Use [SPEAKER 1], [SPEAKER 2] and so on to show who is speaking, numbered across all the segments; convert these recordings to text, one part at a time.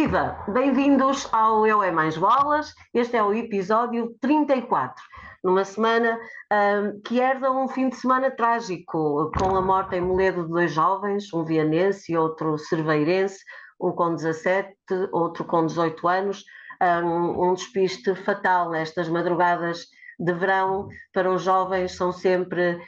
[SPEAKER 1] Viva! Bem-vindos ao Eu é Mais Bolas. Este é o episódio 34, numa semana que herda um fim de semana trágico, com a morte em Moledo de dois jovens, um vianense e outro cerveirense, um com 17, outro com 18 anos, um despiste fatal nestas madrugadas de verão. Para os jovens são sempre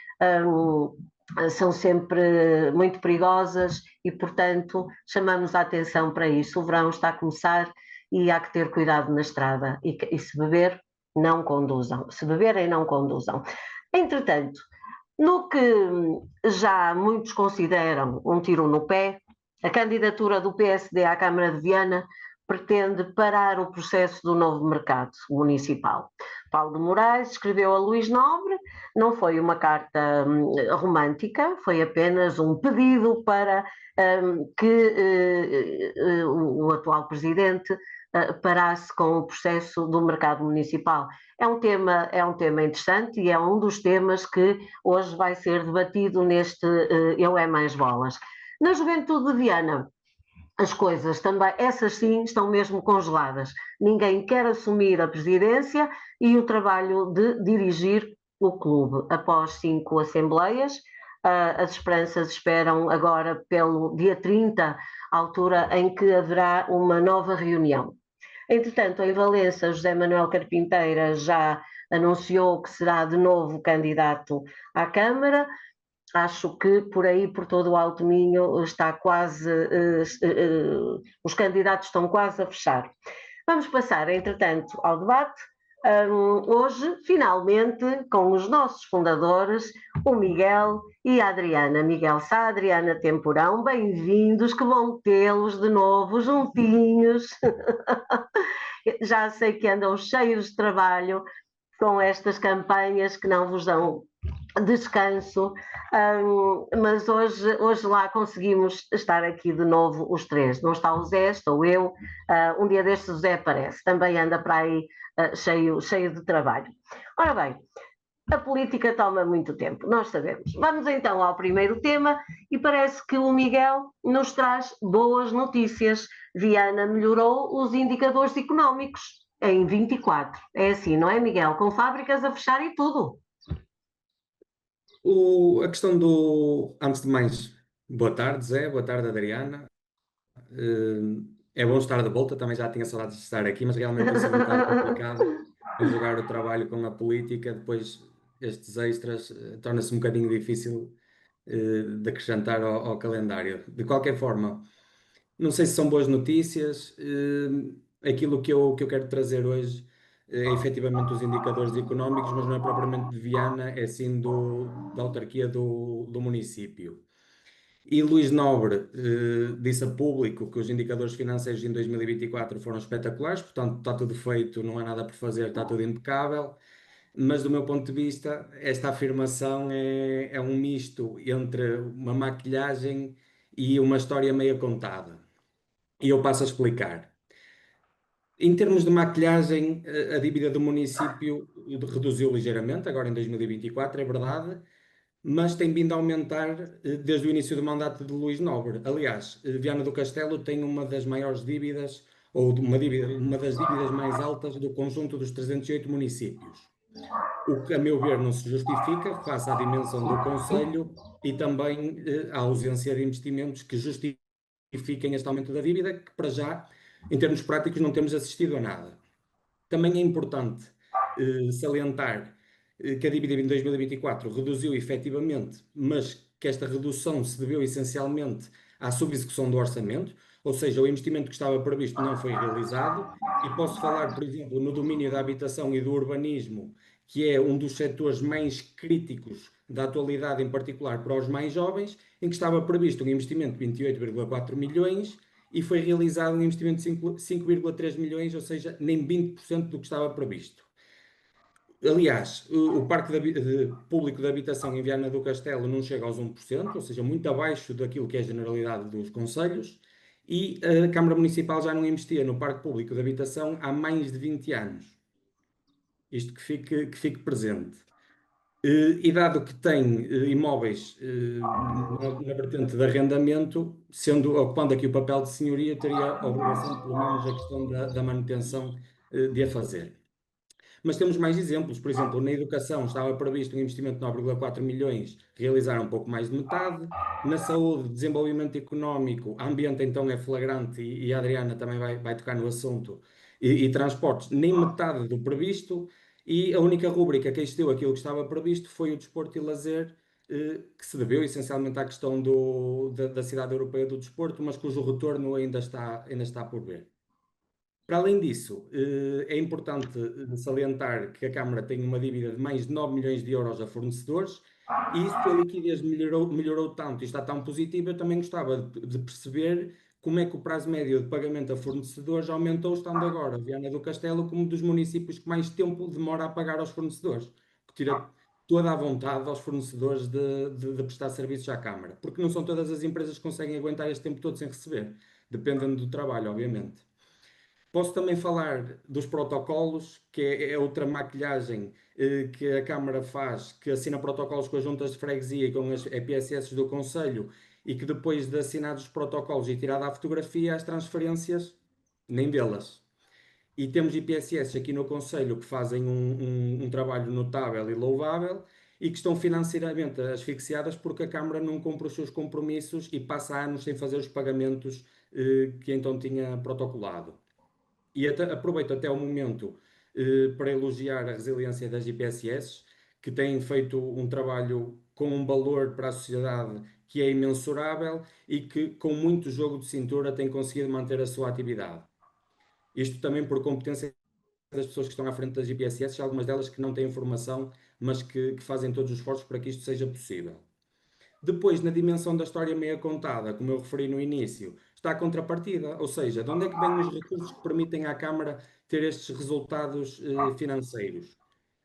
[SPEAKER 1] muito perigosas e, portanto, chamamos a atenção para isso. O verão está a começar e há que ter cuidado na estrada. E se beber, não conduzam. Se beberem, não conduzam. Entretanto, no que já muitos consideram um tiro no pé, a candidatura do PSD à Câmara de Viana pretende parar o processo do novo mercado municipal. Paulo de Moraes escreveu a Luís Nobre, não foi uma carta romântica, foi apenas um pedido para que o atual presidente parasse com o processo do mercado municipal. É um tema interessante e é um dos temas que hoje vai ser debatido neste Eu é Mais Bolas. Na juventude de Viana, as coisas também, essas sim, estão mesmo congeladas. Ninguém quer assumir a presidência e o trabalho de dirigir o clube. Após 5 assembleias, as esperanças esperam agora pelo dia 30, altura em que haverá uma nova reunião. Entretanto, em Valença, José Manuel Carpinteira já anunciou que será de novo candidato à Câmara. Acho que por aí, por todo o Alto Minho, está quase, os candidatos estão quase a fechar. Vamos passar, entretanto, ao debate. Hoje, finalmente, com os nossos fundadores, o Miguel e a Adriana. Miguel Sá, Adriana Temporão, bem-vindos, que bom tê-los de novo juntinhos. Já sei que andam cheios de trabalho com estas campanhas que não vos dão descanso, mas hoje lá conseguimos estar aqui de novo os três. Não está o Zé, estou eu. Um dia destes o Zé aparece, também anda para aí cheio de trabalho. Ora bem, a política toma muito tempo, nós sabemos. Vamos então ao primeiro tema e parece que o Miguel nos traz boas notícias. Viana melhorou os indicadores económicos em 24. É assim, não é, Miguel? Com fábricas a fechar e tudo.
[SPEAKER 2] A questão do... Antes de mais, boa tarde, Zé, boa tarde, Adriana. É bom estar de volta, também já tinha saudades de estar aqui, mas realmente tem sido um bocado complicado conjugar o trabalho com a política. Depois, estes extras, torna-se um bocadinho difícil de acrescentar ao calendário. De qualquer forma, não sei se são boas notícias. Aquilo que eu quero trazer hoje é efetivamente os indicadores económicos, mas não é propriamente de Viana, é sim da autarquia do município. E Luís Nobre disse a público que os indicadores financeiros em 2024 foram espetaculares, portanto está tudo feito, não há nada por fazer, está tudo impecável. Mas do meu ponto de vista, esta afirmação é um misto entre uma maquilhagem e uma história meio contada. E eu passo a explicar. Em termos de maquilhagem, a dívida do município reduziu ligeiramente, agora em 2024, é verdade, mas tem vindo a aumentar desde o início do mandato de Luís Nobre. Aliás, Viana do Castelo tem uma das maiores dívidas, ou uma das dívidas mais altas do conjunto dos 308 municípios. O que, a meu ver, não se justifica face à dimensão do concelho e também à ausência de investimentos que justifiquem este aumento da dívida, que para já, em termos práticos, não temos assistido a nada. Também é importante salientar que a dívida em 2024 reduziu efetivamente, mas que esta redução se deveu essencialmente à subexecução do orçamento, ou seja, o investimento que estava previsto não foi realizado, e posso falar, por exemplo, no domínio da habitação e do urbanismo, que é um dos setores mais críticos da atualidade, em particular para os mais jovens, em que estava previsto um investimento de 28,4 milhões e foi realizado um investimento de 5,3 milhões, ou seja, nem 20% do que estava previsto. Aliás, o parque público de habitação em Viana do Castelo não chega aos 1%, ou seja, muito abaixo daquilo que é a generalidade dos concelhos, e a Câmara Municipal já não investia no parque público de habitação há mais de 20 anos. Isto que fique presente. E dado que tem imóveis na vertente de arrendamento, ocupando aqui o papel de senhoria, teria a obrigação, pelo menos, a questão da manutenção de a fazer. Mas temos mais exemplos. Por exemplo, na educação estava previsto um investimento de 9,4 milhões, realizaram um pouco mais de metade. Na saúde, desenvolvimento económico, ambiente então é flagrante e a Adriana também vai tocar no assunto, e transportes, nem metade do previsto. E a única rúbrica que excedeu aquilo que estava previsto foi o desporto e lazer, que se deveu essencialmente à questão da Cidade Europeia do Desporto, mas cujo retorno ainda está por ver. Para além disso, é importante salientar que a Câmara tem uma dívida de mais de 9 milhões de euros a fornecedores, e se a liquidez melhorou tanto e está tão positiva, eu também gostava de perceber como é que o prazo médio de pagamento a fornecedores aumentou, estando agora Viana do Castelo como um dos municípios que mais tempo demora a pagar aos fornecedores, que tira toda a vontade aos fornecedores de prestar serviços à Câmara, porque não são todas as empresas que conseguem aguentar este tempo todo sem receber, dependendo do trabalho, obviamente. Posso também falar dos protocolos, que é outra maquilhagem que a Câmara faz, que assina protocolos com as juntas de freguesia e com as EPSS do Conselho, e que depois de assinados os protocolos e tirada a fotografia, as transferências, nem delas. E temos IPSS aqui no Conselho que fazem um trabalho notável e louvável e que estão financeiramente asfixiadas porque a Câmara não cumpre os seus compromissos e passa anos sem fazer os pagamentos que então tinha protocolado. E aproveito até o momento para elogiar a resiliência das IPSS, que têm feito um trabalho com um valor para a sociedade que é imensurável e que, com muito jogo de cintura, têm conseguido manter a sua atividade. Isto também por competência das pessoas que estão à frente das IPSS, algumas delas que não têm formação, mas que fazem todos os esforços para que isto seja possível. Depois, na dimensão da história meia contada, como eu referi no início, está a contrapartida, ou seja, de onde é que vêm os recursos que permitem à Câmara ter estes resultados financeiros?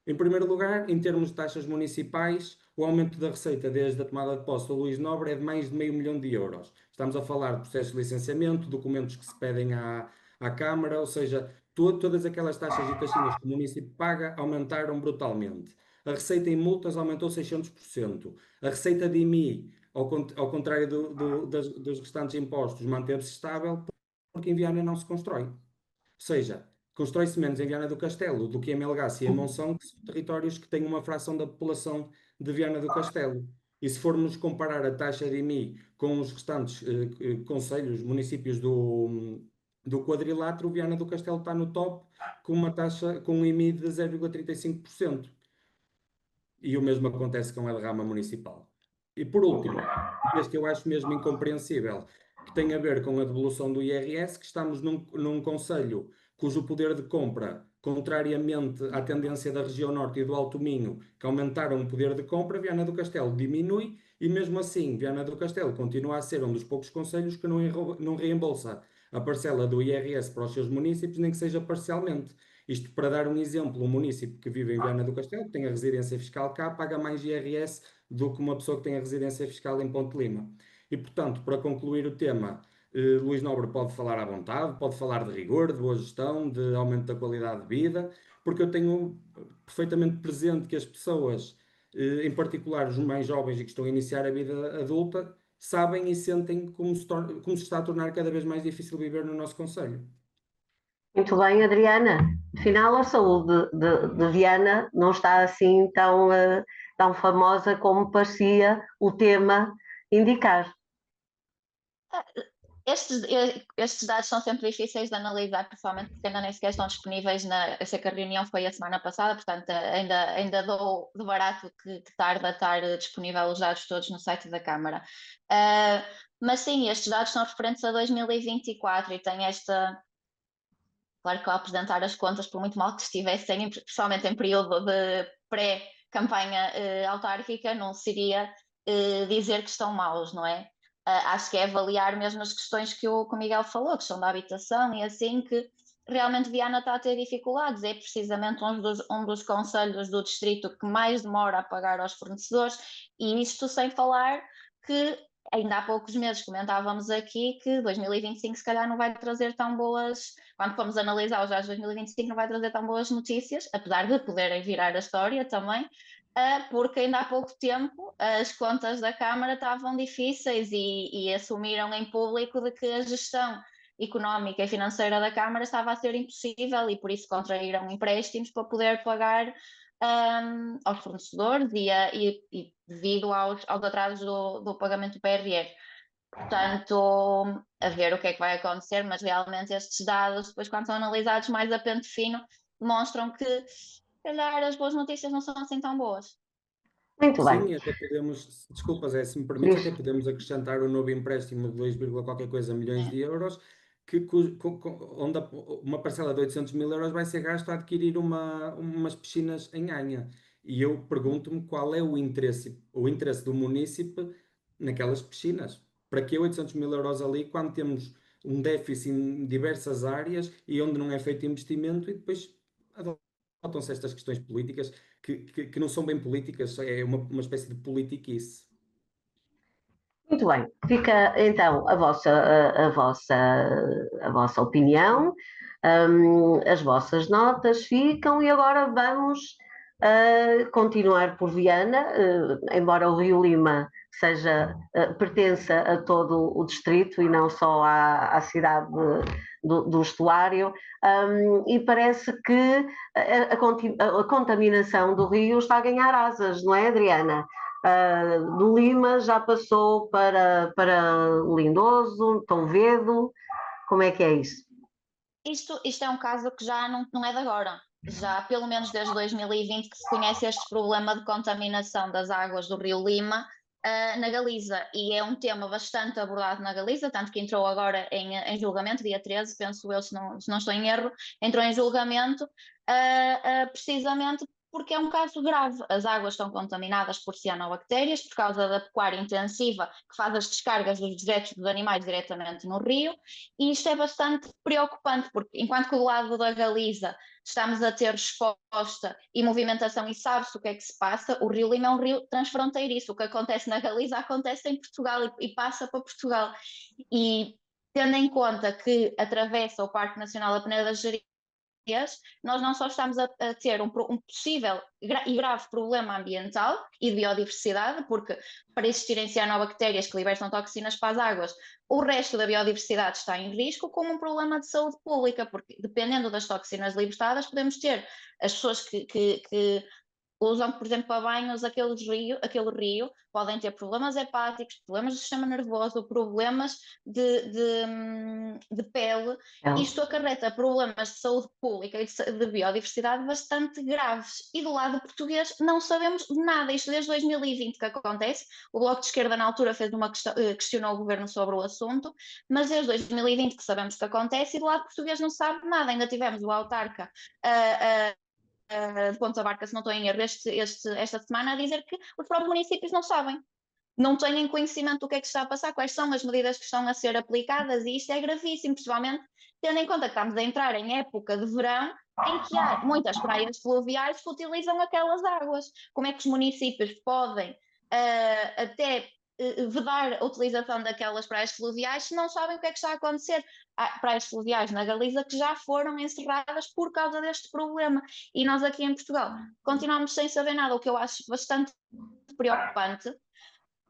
[SPEAKER 2] Em primeiro lugar, em termos de taxas municipais, o aumento da receita desde a tomada de posse do Luís Nobre é de mais de meio milhão de euros. Estamos a falar de processos de licenciamento, documentos que se pedem à Câmara, ou seja, todas aquelas taxas e taxinhas que o município paga aumentaram brutalmente. A receita em multas aumentou 600%. A receita de IMI, ao contrário dos restantes impostos, manteve-se estável porque em Viana não se constrói. Ou seja, constrói-se menos em Viana do Castelo do que em Melgaço e em Monção, que são territórios que têm uma fração da população de Viana do Castelo. E se formos comparar a taxa de IMI com os restantes concelhos, municípios do quadrilátero, Viana do Castelo está no top com uma taxa, com um IMI de 0,35%. E o mesmo acontece com a derrama municipal. E por último, este eu acho mesmo incompreensível, que tem a ver com a devolução do IRS, que estamos num concelho cujo poder de compra, contrariamente à tendência da região norte e do Alto Minho, que aumentaram o poder de compra, Viana do Castelo diminui, e mesmo assim Viana do Castelo continua a ser um dos poucos concelhos que não reembolsa a parcela do IRS para os seus municípios, nem que seja parcialmente. Isto para dar um exemplo, um município que vive em Viana do Castelo, que tem a residência fiscal cá, paga mais IRS do que uma pessoa que tem a residência fiscal em Ponte Lima. E, portanto, para concluir o tema, Luís Nobre pode falar à vontade, pode falar de rigor, de boa gestão, de aumento da qualidade de vida, porque eu tenho perfeitamente presente que as pessoas, em particular os mais jovens e que estão a iniciar a vida adulta, sabem e sentem como se está a tornar cada vez mais difícil viver no nosso concelho.
[SPEAKER 1] Muito bem, Adriana. Afinal, a saúde de Viana não está assim tão famosa como parecia o tema indicar.
[SPEAKER 3] Estes dados são sempre difíceis de analisar, principalmente porque ainda nem sequer estão disponíveis eu sei que a reunião foi a semana passada, portanto ainda dou de barato que tarda a estar disponível os dados todos no site da Câmara. Mas sim, estes dados são referentes a 2024 e tem esta... Claro que ao apresentar as contas, por muito mal que estivessem, principalmente em período de pré-campanha autárquica, não seria dizer que estão maus, não é? Acho que é avaliar mesmo as questões que o Miguel falou, que são da habitação e assim, que realmente Viana está a ter dificuldades. É precisamente um dos concelhos do distrito que mais demora a pagar aos fornecedores, e isto sem falar que ainda há poucos meses comentávamos aqui que 2025 se calhar não vai trazer tão boas, quando fomos analisar os dados de 2025 não vai trazer tão boas notícias, apesar de poderem virar a história também, porque ainda há pouco tempo as contas da Câmara estavam difíceis e assumiram em público de que a gestão económica e financeira da Câmara estava a ser impossível e por isso contraíram empréstimos para poder pagar aos fornecedores e devido aos atrasos do pagamento do PRR. Portanto, a ver o que é que vai acontecer, mas realmente estes dados, depois quando são analisados mais a pente fino, demonstram que, se calhar, as boas notícias não são assim tão boas.
[SPEAKER 1] Muito bem.
[SPEAKER 2] Sim, até podemos, desculpa Zé, se me permites,
[SPEAKER 1] Diz.
[SPEAKER 2] até podemos acrescentar o novo empréstimo de 2, qualquer coisa milhões de euros, onde uma parcela de 800 mil euros vai ser gasto a adquirir umas piscinas em Anha. E eu pergunto-me qual é o interesse do munícipe naquelas piscinas. Para que 800 mil euros ali quando temos um déficit em diversas áreas e onde não é feito investimento e depois adotam-se estas questões políticas que não são bem políticas, é uma espécie de politiquice.
[SPEAKER 1] Muito bem, fica então a vossa opinião, as vossas notas ficam e agora vamos continuar por Viana, embora o Rio Lima pertença a todo o distrito e não só à cidade do estuário, e parece que a contaminação do rio está a ganhar asas, não é, Adriana? Do Lima já passou para Lindoso, Toledo, como é que é isso?
[SPEAKER 3] Isto é um caso que já não é de agora. Já pelo menos desde 2020 que se conhece este problema de contaminação das águas do Rio Lima na Galiza, e é um tema bastante abordado na Galiza, tanto que entrou agora em julgamento, dia 13, penso eu, se não estou em erro, entrou em julgamento precisamente porque é um caso grave. As águas estão contaminadas por cianobactérias por causa da pecuária intensiva que faz as descargas dos dejetos dos animais diretamente no rio, e isto é bastante preocupante, porque enquanto que do lado da Galiza estamos a ter resposta e movimentação e sabe-se o que é que se passa, o Rio Lima é um rio transfronteiriço, o que acontece na Galiza acontece em Portugal e passa para Portugal. E tendo em conta que atravessa o Parque Nacional da Peneda das Gerês, nós não só estamos a ter um possível e grave problema ambiental e de biodiversidade, porque para existirem cianobactérias que libertam toxinas para as águas, o resto da biodiversidade está em risco, como um problema de saúde pública, porque dependendo das toxinas libertadas, podemos ter as pessoas que usam, por exemplo, para banhos aquele rio, podem ter problemas hepáticos, problemas do sistema nervoso, problemas de pele. Isto acarreta problemas de saúde pública e de biodiversidade bastante graves. E do lado português não sabemos nada. Isto desde 2020 que acontece. O Bloco de Esquerda na altura questionou o governo sobre o assunto, mas desde 2020 que sabemos que acontece e do lado português não sabe nada. Ainda tivemos o autarca de Ponta Barca, se não estou em erro, esta semana, a dizer que os próprios municípios não sabem, não têm conhecimento do que é que está a passar, quais são as medidas que estão a ser aplicadas, e isto é gravíssimo, principalmente tendo em conta que estamos a entrar em época de verão, em que há muitas praias fluviais que utilizam aquelas águas. Como é que os municípios podem até vedar a utilização daquelas praias fluviais se não sabem o que é que está a acontecer? Há praias fluviais na Galiza que já foram encerradas por causa deste problema, e nós aqui em Portugal continuamos sem saber nada, o que eu acho bastante preocupante,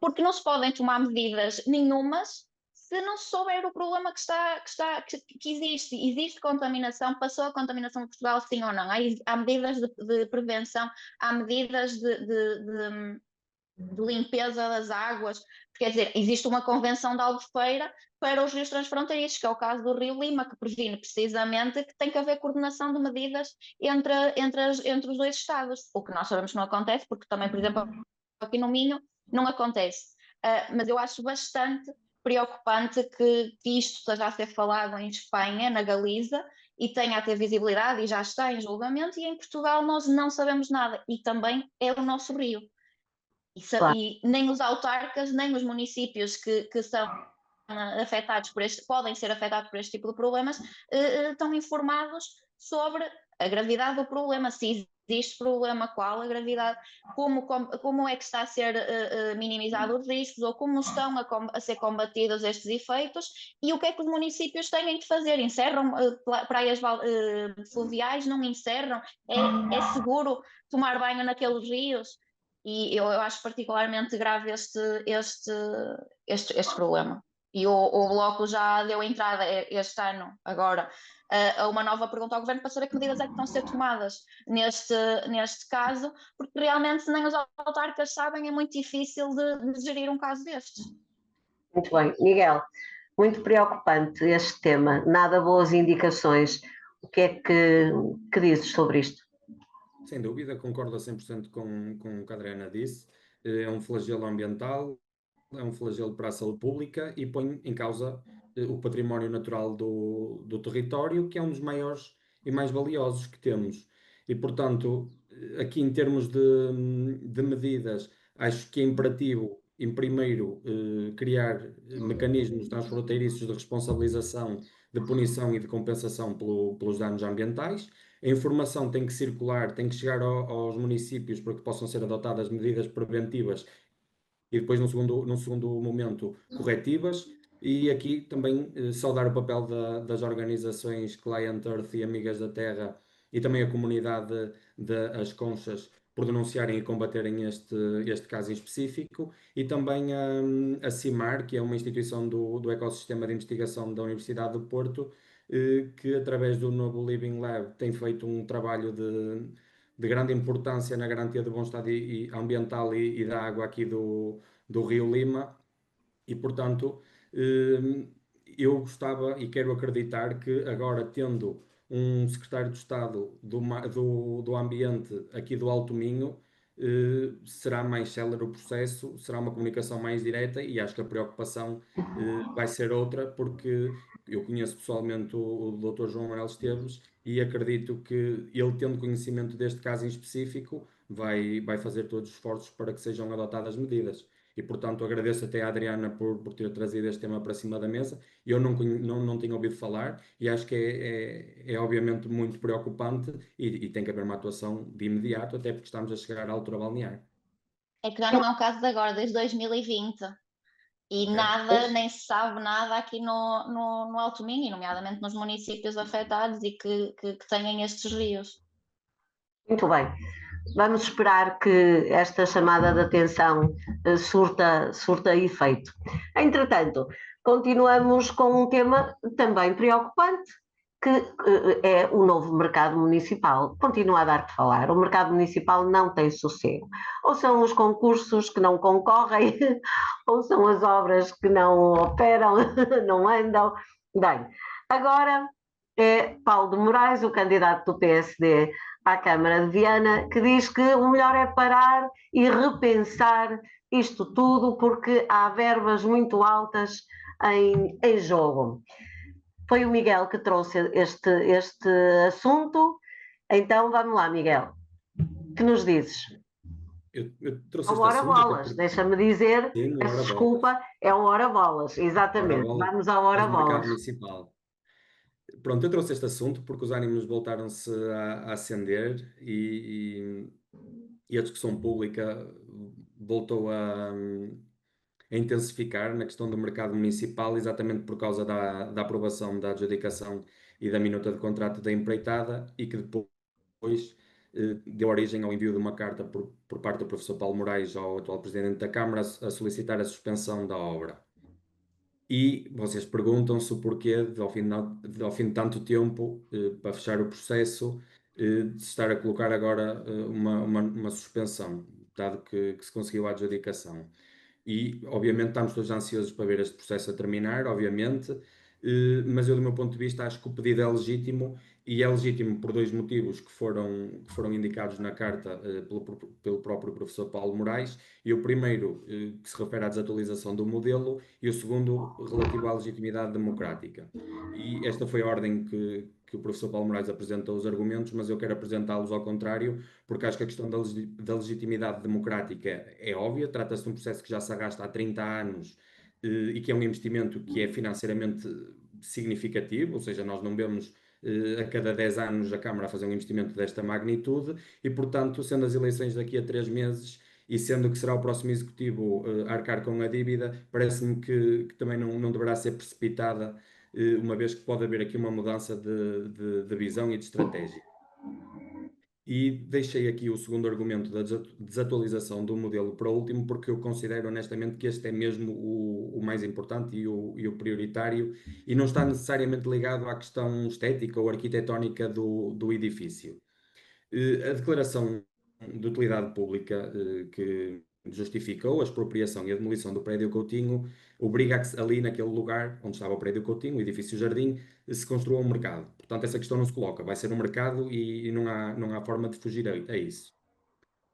[SPEAKER 3] porque não se podem tomar medidas nenhumas se não se souber o problema que existe. Existe contaminação, passou a contaminação em Portugal, sim ou não? Há medidas de prevenção, há medidas de limpeza das águas. Quer dizer, existe uma convenção de Albufeira para os rios transfronteiriços, que é o caso do Rio Lima, que previne precisamente que tem que haver coordenação de medidas entre os dois estados, o que nós sabemos que não acontece, porque também, por exemplo, aqui no Minho não acontece. Mas eu acho bastante preocupante que isto esteja a ser falado em Espanha, na Galiza, e tenha a ter visibilidade e já está em julgamento, e em Portugal nós não sabemos nada, e também é o nosso rio.
[SPEAKER 1] Claro.
[SPEAKER 3] E nem os autarcas, nem os municípios que são afetados podem ser afetados por este tipo de problemas, estão informados sobre a gravidade do problema, se existe problema, qual a gravidade, como é que está a ser minimizado os riscos, ou como estão a ser combatidos estes efeitos, e o que é que os municípios têm de fazer? Encerram praias fluviais? Não encerram? É seguro tomar banho naqueles rios? E eu acho particularmente grave este problema. E o Bloco já deu entrada este ano, agora, a uma nova pergunta ao Governo para saber que medidas é que estão a ser tomadas neste caso, porque realmente nem os autarcas sabem, é muito difícil de gerir um caso destes.
[SPEAKER 1] Muito bem. Miguel, muito preocupante este tema, nada boas indicações. O que é que dizes sobre isto?
[SPEAKER 2] Sem dúvida, concordo a 100% com o que a Adriana disse. É um flagelo ambiental, é um flagelo para a saúde pública e põe em causa o património natural do território, que é um dos maiores e mais valiosos que temos. E, portanto, aqui em termos de medidas, acho que é imperativo, em primeiro, criar mecanismos transfronteiriços de responsabilização, de punição e de compensação pelos danos ambientais. A informação tem que circular, tem que chegar aos municípios para que possam ser adotadas medidas preventivas e depois, num segundo momento, corretivas. E aqui também saudar o papel das organizações Client Earth e Amigas da Terra e também a comunidade das Conchas por denunciarem e combaterem este caso em específico, e também a CIMAR, que é uma instituição do ecossistema de investigação da Universidade do Porto, que através do Novo Living Lab tem feito um trabalho de grande importância na garantia do bom estado ambiental e da água aqui do Rio Lima. E, portanto, eu gostava e quero acreditar que agora, tendo um secretário de Estado do Ambiente aqui do Alto Minho, será mais célere o processo, será uma comunicação mais direta, e acho que a preocupação vai ser outra, porque eu conheço pessoalmente o Dr. João Manuel Esteves e acredito que ele, tendo conhecimento deste caso em específico, vai fazer todos os esforços para que sejam adotadas medidas. E, portanto, agradeço até à Adriana por ter trazido este tema para cima da mesa. Eu não tinha ouvido falar e acho que é obviamente muito preocupante e tem que haver uma atuação de imediato, até porque estamos a chegar à altura balnear.
[SPEAKER 3] É que já não é um caso de agora, desde 2020. E nada, nem se sabe nada aqui no Alto Minho, nomeadamente nos municípios afetados e que têm estes rios.
[SPEAKER 1] Muito bem. Vamos esperar que esta chamada de atenção surta efeito. Entretanto, continuamos com um tema também preocupante, que é o novo mercado municipal. Continua a dar que falar. O mercado municipal não tem sossego. Ou são os concursos que não concorrem, ou são as obras que não operam, não andam. Bem, agora é Paulo de Moraes, o candidato do PSD à Câmara de Viana, que diz que o melhor é parar e repensar isto tudo, porque há verbas muito altas em jogo. Foi o Miguel que trouxe este assunto. Então vamos lá, Miguel. Que nos dizes?
[SPEAKER 2] Eu trouxe
[SPEAKER 1] É o hora bolas, deixa-me dizer.
[SPEAKER 2] Sim,
[SPEAKER 1] desculpa, é o hora bolas, exatamente. Vamos ao hora bolas.
[SPEAKER 2] Municipal. Pronto, eu trouxe este assunto porque os ânimos voltaram-se a acender e a discussão pública voltou a intensificar na questão do mercado municipal, exatamente por causa da aprovação da adjudicação e da minuta de contrato da empreitada, e que depois deu origem ao envio de uma carta por parte do professor Paulo Moraes ao atual Presidente da Câmara a solicitar a suspensão da obra. E vocês perguntam-se o porquê, ao fim de tanto tempo, para fechar o processo, de estar a colocar agora uma suspensão, dado que se conseguiu a adjudicação. E, obviamente, estamos todos ansiosos para ver este processo a terminar, obviamente, mas eu, do meu ponto de vista, acho que o pedido é legítimo, e é legítimo por dois motivos que foram indicados na carta pelo próprio professor Paulo Moraes. E o primeiro, que se refere à desatualização do modelo, e o segundo, relativo à legitimidade democrática. E esta foi a ordem que o professor Paulo Moraes apresentou os argumentos, mas eu quero apresentá-los ao contrário, porque acho que a questão da legitimidade democrática é óbvia. Trata-se de um processo que já se arrasta há 30 anos e que é um investimento que é financeiramente significativo, ou seja, nós não vemos a cada 10 anos a Câmara a fazer um investimento desta magnitude e, portanto, sendo as eleições daqui a 3 meses e sendo que será o próximo Executivo a arcar com a dívida, parece-me que também não deverá ser precipitada, uma vez que pode haver aqui uma mudança de visão e de estratégia. E deixei aqui o segundo argumento da desatualização do modelo para o último, porque eu considero honestamente que este é mesmo o mais importante e o prioritário, e não está necessariamente ligado à questão estética ou arquitetónica do edifício. A declaração de utilidade pública que justificou a expropriação e a demolição do prédio Coutinho obriga a que ali naquele lugar onde estava o prédio Coutinho, o edifício Jardim, se construa um mercado. Portanto, essa questão não se coloca, vai ser um mercado e não há forma de fugir a isso.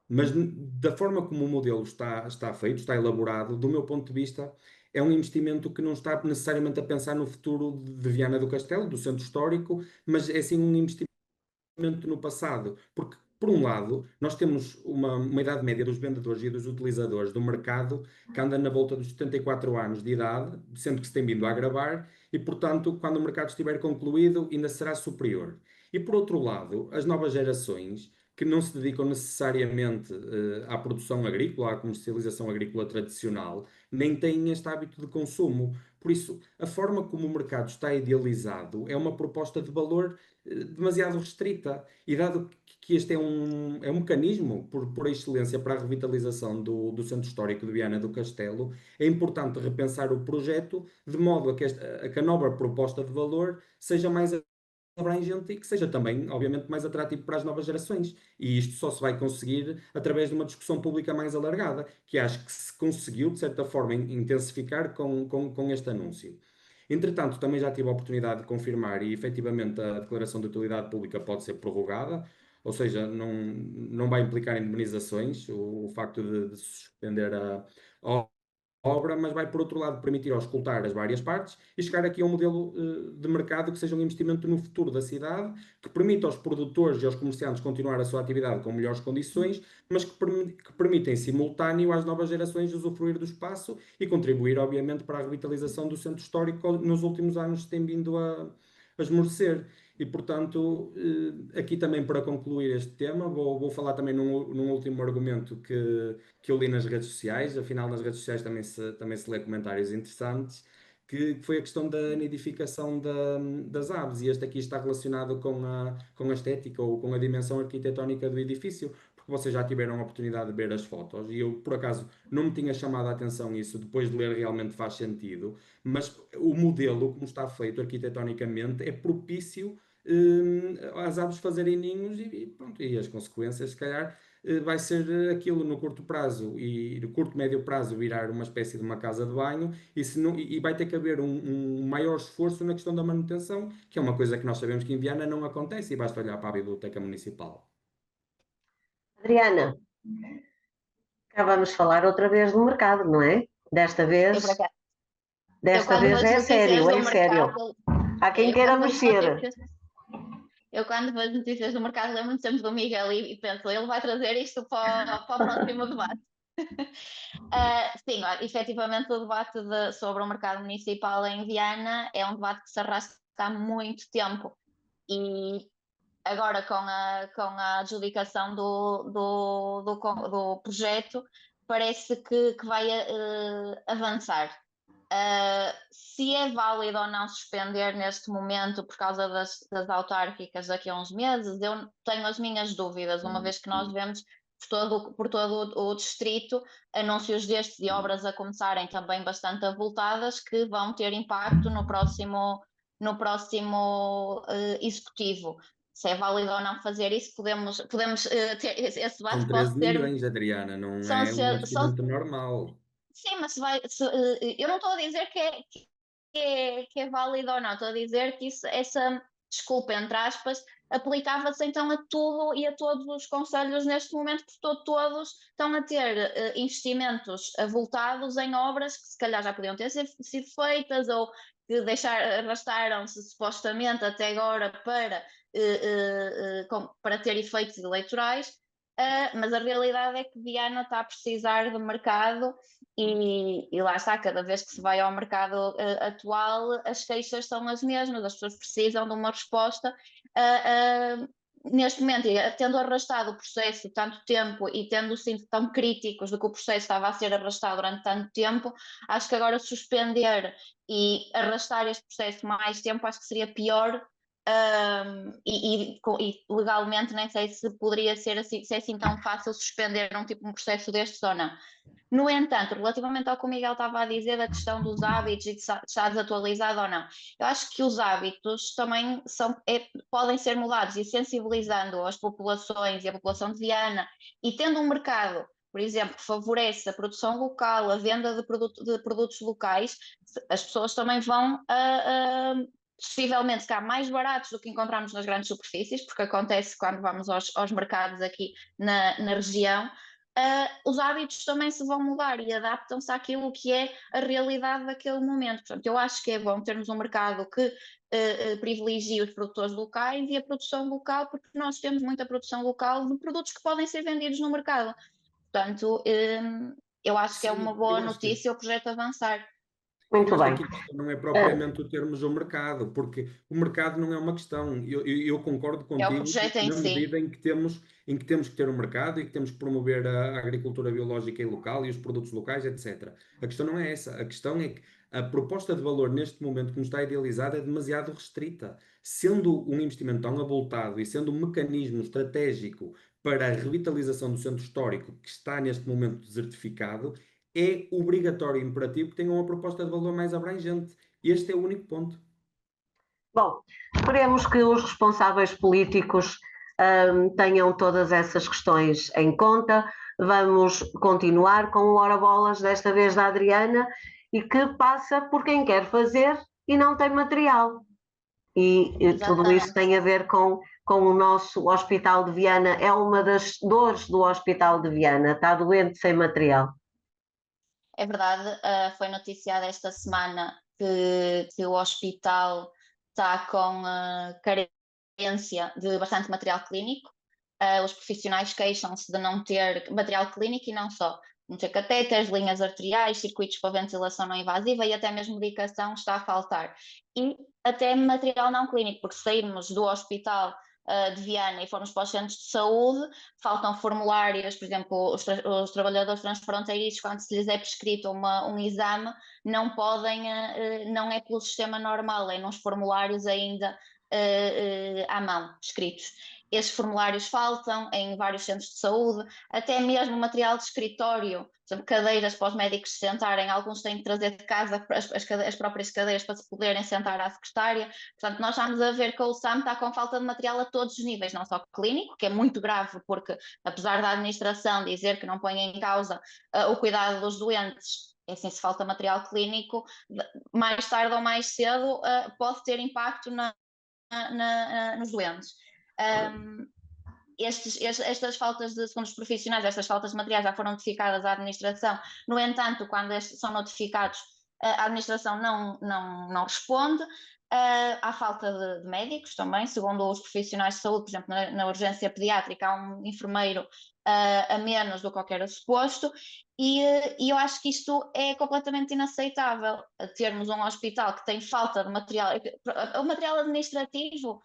[SPEAKER 2] Mas da forma como o modelo está feito, está elaborado, do meu ponto de vista, é um investimento que não está necessariamente a pensar no futuro de Viana do Castelo, do centro histórico, mas é sim um investimento no passado, porque por um lado, nós temos uma idade média dos vendedores e dos utilizadores do mercado que anda na volta dos 74 anos de idade, sendo que se tem vindo a agravar, e portanto, quando o mercado estiver concluído, ainda será superior. E por outro lado, as novas gerações, que não se dedicam necessariamente à produção agrícola, à comercialização agrícola tradicional, nem têm este hábito de consumo. Por isso, a forma como o mercado está idealizado é uma proposta de valor demasiado restrita. E dado que este é um mecanismo por excelência para a revitalização do centro histórico de Viana do Castelo, é importante repensar o projeto de modo a que a nova proposta de valor seja mais abrangente e que seja também, obviamente, mais atrativo para as novas gerações. E isto só se vai conseguir através de uma discussão pública mais alargada, que acho que se conseguiu, de certa forma, intensificar com este anúncio. Entretanto, também já tive a oportunidade de confirmar e efetivamente a declaração de utilidade pública pode ser prorrogada, ou seja, não vai implicar indemnizações o facto de suspender a obra, mas vai, por outro lado, permitir auscultar as várias partes e chegar aqui a um modelo de mercado que seja um investimento no futuro da cidade, que permita aos produtores e aos comerciantes continuar a sua atividade com melhores condições, mas que permita em simultâneo às novas gerações usufruir do espaço e contribuir, obviamente, para a revitalização do centro histórico que nos últimos anos tem vindo a esmorecer. E, portanto, aqui também para concluir este tema, vou falar também num último argumento que eu li nas redes sociais, afinal nas redes sociais também se lê comentários interessantes, que foi a questão da nidificação das aves, e este aqui está relacionado com a estética ou com a dimensão arquitetónica do edifício, porque vocês já tiveram a oportunidade de ver as fotos, e eu, por acaso, não me tinha chamado a atenção isso, depois de ler realmente faz sentido, mas o modelo, como está feito arquitetonicamente, é propício às aves fazerem ninhos pronto, e as consequências, se calhar, vai ser aquilo no curto prazo e no curto médio prazo virar uma espécie de uma casa de banho e vai ter que haver um maior esforço na questão da manutenção, que é uma coisa que nós sabemos que em Viana não acontece e basta olhar para a Biblioteca Municipal.
[SPEAKER 1] Adriana, cá vamos falar outra vez do mercado, não é? Desta vez é sério, é sério. Há quem queira mexer.
[SPEAKER 3] Eu, quando vejo notícias do mercado, lembro-me sempre do Miguel e penso, ele vai trazer isto para o próximo debate. Sim, efetivamente o debate sobre o mercado municipal em Viana é um debate que se arrasta há muito tempo. E agora com a adjudicação do projeto, parece que vai avançar. Se é válido ou não suspender neste momento por causa das autárquicas daqui a uns meses, eu tenho as minhas dúvidas, uma vez que nós vemos por todo o distrito anúncios destes de obras a começarem também bastante avultadas que vão ter impacto no próximo executivo. Se é válido ou não fazer isso, podemos ter esse debate.
[SPEAKER 2] São 13 milhões, Adriana, não é um investimento normal.
[SPEAKER 3] Sim, mas eu não estou a dizer que é válido ou não, estou a dizer que essa desculpa, entre aspas, aplicava-se então a tudo e a todos os concelhos neste momento, porque todos estão a ter investimentos avultados em obras que se calhar já podiam ter sido feitas ou que arrastaram-se supostamente até agora para ter efeitos eleitorais. mas a realidade é que Viana está a precisar de mercado e lá está, cada vez que se vai ao mercado atual, as queixas são as mesmas, as pessoas precisam de uma resposta. Neste momento, tendo arrastado o processo tanto tempo e tendo sido tão críticos de que o processo estava a ser arrastado durante tanto tempo, acho que agora suspender e arrastar este processo mais tempo, acho que seria pior. E legalmente nem sei se poderia ser assim, se é assim tão fácil suspender um processo destes ou não. No entanto, relativamente ao que o Miguel estava a dizer da questão dos hábitos e de estar desatualizado ou não, eu acho que os hábitos também podem ser mudados e sensibilizando as populações e a população de Viana e tendo um mercado, por exemplo, que favorece a produção local, a venda de produtos locais, as pessoas também vão possivelmente ficar mais baratos do que encontramos nas grandes superfícies, porque acontece quando vamos aos mercados aqui na região. Os hábitos também se vão mudar e adaptam-se àquilo que é a realidade daquele momento. Portanto, eu acho que é bom termos um mercado que privilegie os produtores locais e a produção local, porque nós temos muita produção local de produtos que podem ser vendidos no mercado. Portanto, eu acho que é uma
[SPEAKER 2] Sim,
[SPEAKER 3] boa notícia o projeto avançar.
[SPEAKER 2] eu
[SPEAKER 1] Muito
[SPEAKER 2] acho que
[SPEAKER 1] bem.
[SPEAKER 2] aqui a questão não é propriamente o termos o mercado, porque o mercado não é uma questão. Eu concordo
[SPEAKER 3] É o
[SPEAKER 2] contigo
[SPEAKER 3] projeto em
[SPEAKER 2] na
[SPEAKER 3] si.
[SPEAKER 2] medida em que temos que ter um mercado e que temos que promover a agricultura biológica e local e os produtos locais, etc. A questão não é essa. A questão é que a proposta de valor neste momento, como está idealizada, é demasiado restrita. Sendo um investimento tão avultado e sendo um mecanismo estratégico para a revitalização do centro histórico que está neste momento desertificado, é obrigatório e imperativo que tenham uma proposta de valor mais abrangente. Este é o único ponto.
[SPEAKER 1] Bom, esperemos que os responsáveis políticos tenham todas essas questões em conta. Vamos continuar com o Hora Bolas, desta vez da Adriana, e que passa por quem quer fazer e não tem material. E tudo isso
[SPEAKER 3] Exatamente.
[SPEAKER 1] tem a ver com o nosso Hospital de Viana. É uma das dores do Hospital de Viana, está doente sem material.
[SPEAKER 3] É verdade, foi noticiado esta semana que o hospital está com carência de bastante material clínico. Os profissionais queixam-se de não ter material clínico e não só. Não ter catéteres, linhas arteriais, circuitos para ventilação não invasiva e até mesmo medicação está a faltar. E até material não clínico, porque sairmos do hospital de Viana e formos para os centros de saúde, faltam formulários, por exemplo, os trabalhadores transfronteiriços, quando se lhes é prescrito um exame, não podem, não é pelo sistema normal, é nos formulários ainda à mão, escritos. Esses formulários faltam em vários centros de saúde, até mesmo material de escritório, por exemplo, cadeiras para os médicos se sentarem, alguns têm que trazer de casa as próprias cadeiras para se poderem sentar à secretária. Portanto, nós estamos a ver que o SAM está com falta de material a todos os níveis, não só clínico, que é muito grave, porque apesar da administração dizer que não põe em causa o cuidado dos doentes, é assim, se falta material clínico, mais tarde ou mais cedo pode ter impacto nos doentes. Estas faltas segundo os profissionais, estas faltas de materiais já foram notificadas à administração. No entanto, quando estes são notificados, a administração não responde. Há falta de médicos também, segundo os profissionais de saúde, por exemplo, na urgência pediátrica há um enfermeiro a menos do que era suposto, e eu acho que isto é completamente inaceitável, termos um hospital que tem falta de material, o material administrativo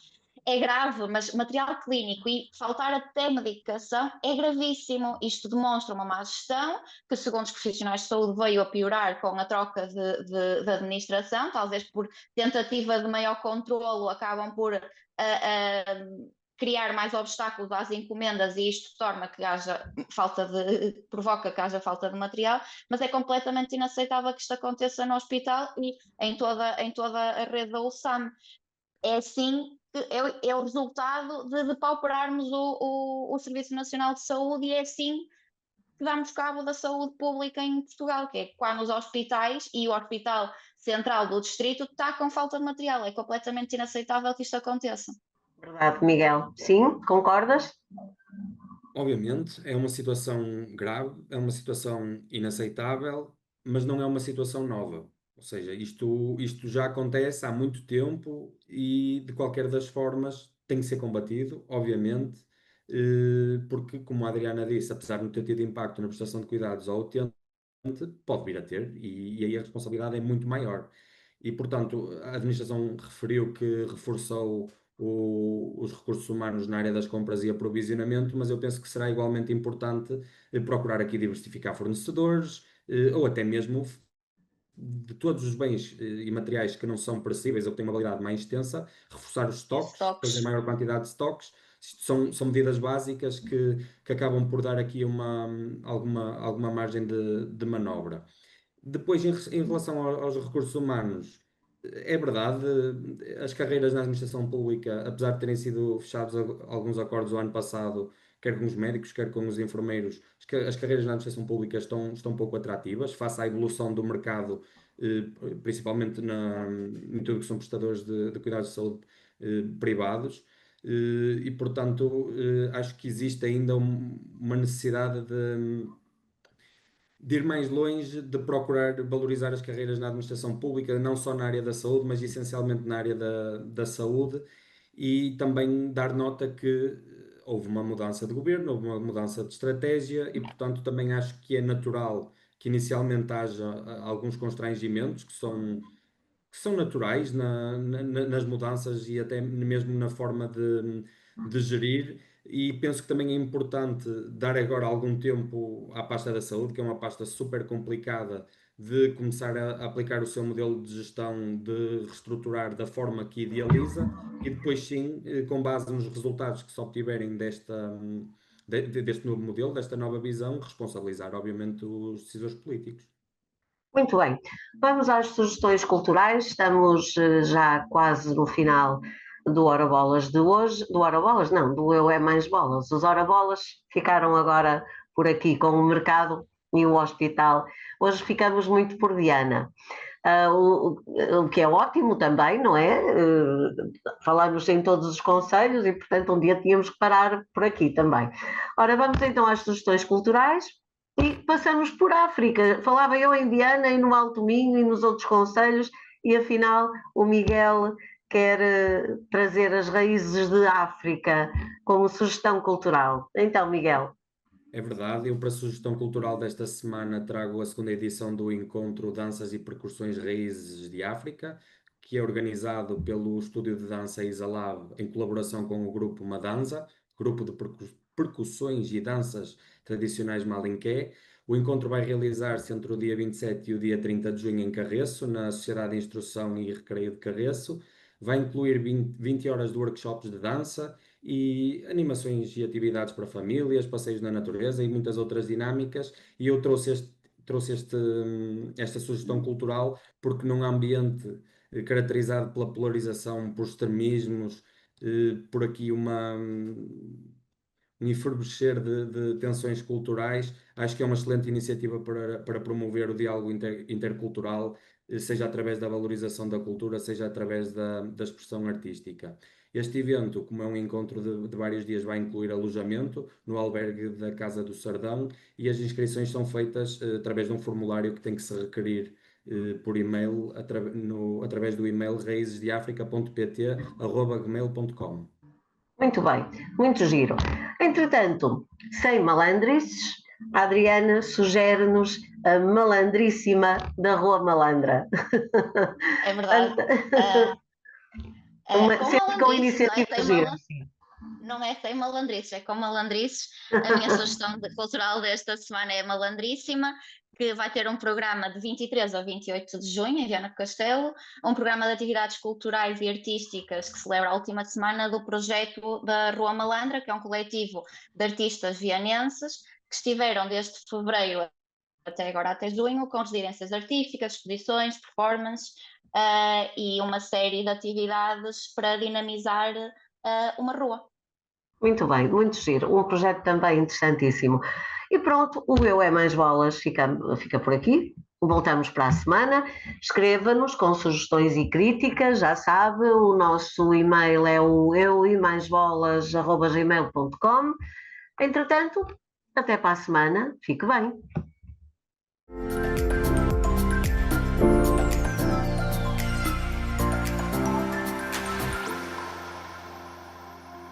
[SPEAKER 3] é grave, mas material clínico e faltar até medicação é gravíssimo. Isto demonstra uma má gestão, que segundo os profissionais de saúde veio a piorar com a troca de administração, talvez por tentativa de maior controlo acabam por criar mais obstáculos às encomendas e isto torna que provoca que haja falta de material, mas é completamente inaceitável que isto aconteça no hospital e em toda a rede da USAM. É assim que é o resultado de depauperarmos o Serviço Nacional de Saúde e é assim que damos cabo da saúde pública em Portugal, que é quando os hospitais e o Hospital Central do Distrito está com falta de material. É completamente inaceitável que isto aconteça.
[SPEAKER 1] Verdade, Miguel. Sim, concordas?
[SPEAKER 2] Obviamente, é uma situação grave, é uma situação inaceitável, mas não é uma situação nova. Ou seja, isto já acontece há muito tempo e, de qualquer das formas, tem que ser combatido, obviamente. porque, como a Adriana disse, apesar de não ter tido impacto na prestação de cuidados ao utente, pode vir a ter, e aí a responsabilidade é muito maior. E, portanto, a administração referiu que reforçou os recursos humanos na área das compras e aprovisionamento, mas eu penso que será igualmente importante procurar aqui diversificar fornecedores, ou até mesmo de todos os bens e materiais que não são perecíveis ou que têm uma validade mais extensa, reforçar os estoques, fazer maior quantidade de estoques. Isto são medidas básicas que acabam por dar aqui alguma margem de manobra. Depois, em relação aos recursos humanos, é verdade, as carreiras na administração pública, apesar de terem sido fechados alguns acordos o ano passado, quer com os médicos, quer com os enfermeiros, as carreiras na administração pública estão pouco atrativas, face à evolução do mercado, principalmente em tudo que são prestadores de cuidados de saúde privados. E, portanto, acho que existe ainda uma necessidade de ir mais longe, de procurar valorizar as carreiras na administração pública, não só na área da saúde, mas essencialmente na área da saúde, e também dar nota que houve uma mudança de governo, houve uma mudança de estratégia, e portanto também acho que é natural que inicialmente haja alguns constrangimentos que são naturais nas mudanças e até mesmo na forma de gerir. E penso que também é importante dar agora algum tempo à pasta da saúde, que é uma pasta super complicada, de começar a aplicar o seu modelo de gestão, de reestruturar da forma que idealiza, e depois sim, com base nos resultados que se obtiverem deste novo modelo, desta nova visão, responsabilizar, obviamente, os decisores políticos.
[SPEAKER 1] Muito bem, vamos às sugestões culturais, estamos já quase no final do Hora Bolas de hoje, do Hora Bolas não, do Eu é Mais Bolas, os Hora Bolas ficaram agora por aqui com o mercado e o hospital, hoje ficamos muito por Viana, o que é ótimo também, não é? Falamos em todos os concelhos e portanto um dia tínhamos que parar por aqui também. Ora, vamos então às sugestões culturais. E passamos por África. Falava eu em Viana e no Alto Minho e nos outros concelhos, e afinal o Miguel quer trazer as raízes de África como sugestão cultural. Então, Miguel.
[SPEAKER 2] É verdade, eu para a sugestão cultural desta semana trago a segunda edição do Encontro Danças e Percussões Raízes de África, que é organizado pelo Estúdio de Dança Isalab em colaboração com o Grupo Madanza, Grupo de Percussões e Danças Tradicionais Malinké. O encontro vai realizar-se entre o dia 27 e o dia 30 de junho em Carreço, na Sociedade de Instrução e Recreio de Carreço. Vai incluir 20 horas de workshops de dança e animações e atividades para famílias, passeios na natureza e muitas outras dinâmicas. E eu trouxe esta sugestão cultural porque num ambiente caracterizado pela polarização, por extremismos, por aqui um efervescer de tensões culturais, acho que é uma excelente iniciativa para promover o diálogo intercultural, seja através da valorização da cultura, seja através da expressão artística. Este evento, como é um encontro de vários dias, vai incluir alojamento no albergue da Casa do Sardão, e as inscrições são feitas através de um formulário que tem que se requerir por e-mail, através do e-mail raízesdeafrica.pt@gmail.com.
[SPEAKER 1] Muito bem, muito giro. Entretanto, sem malandrices, a Adriana sugere-nos a malandríssima da Rua Malandra.
[SPEAKER 3] É verdade.
[SPEAKER 1] Sempre com iniciativas giras.
[SPEAKER 3] Não é sem malandrices, é com malandrices. A minha sugestão cultural desta semana é Malandríssima, que vai ter um programa de 23 a 28 de junho em Viana do Castelo, um programa de atividades culturais e artísticas que celebra a última semana do projeto da Rua Malandra, que é um coletivo de artistas vianenses que estiveram desde fevereiro até agora, até junho, com residências artísticas, exposições, performances e uma série de atividades para dinamizar uma rua.
[SPEAKER 1] Muito bem, muito giro. Um projeto também interessantíssimo. E pronto, o Eu é Mais Bolas fica por aqui. Voltamos para a semana. Escreva-nos com sugestões e críticas, já sabe, o nosso e-mail é o euemaisbolas@gmail.com. Entretanto, até para a semana. Fique bem.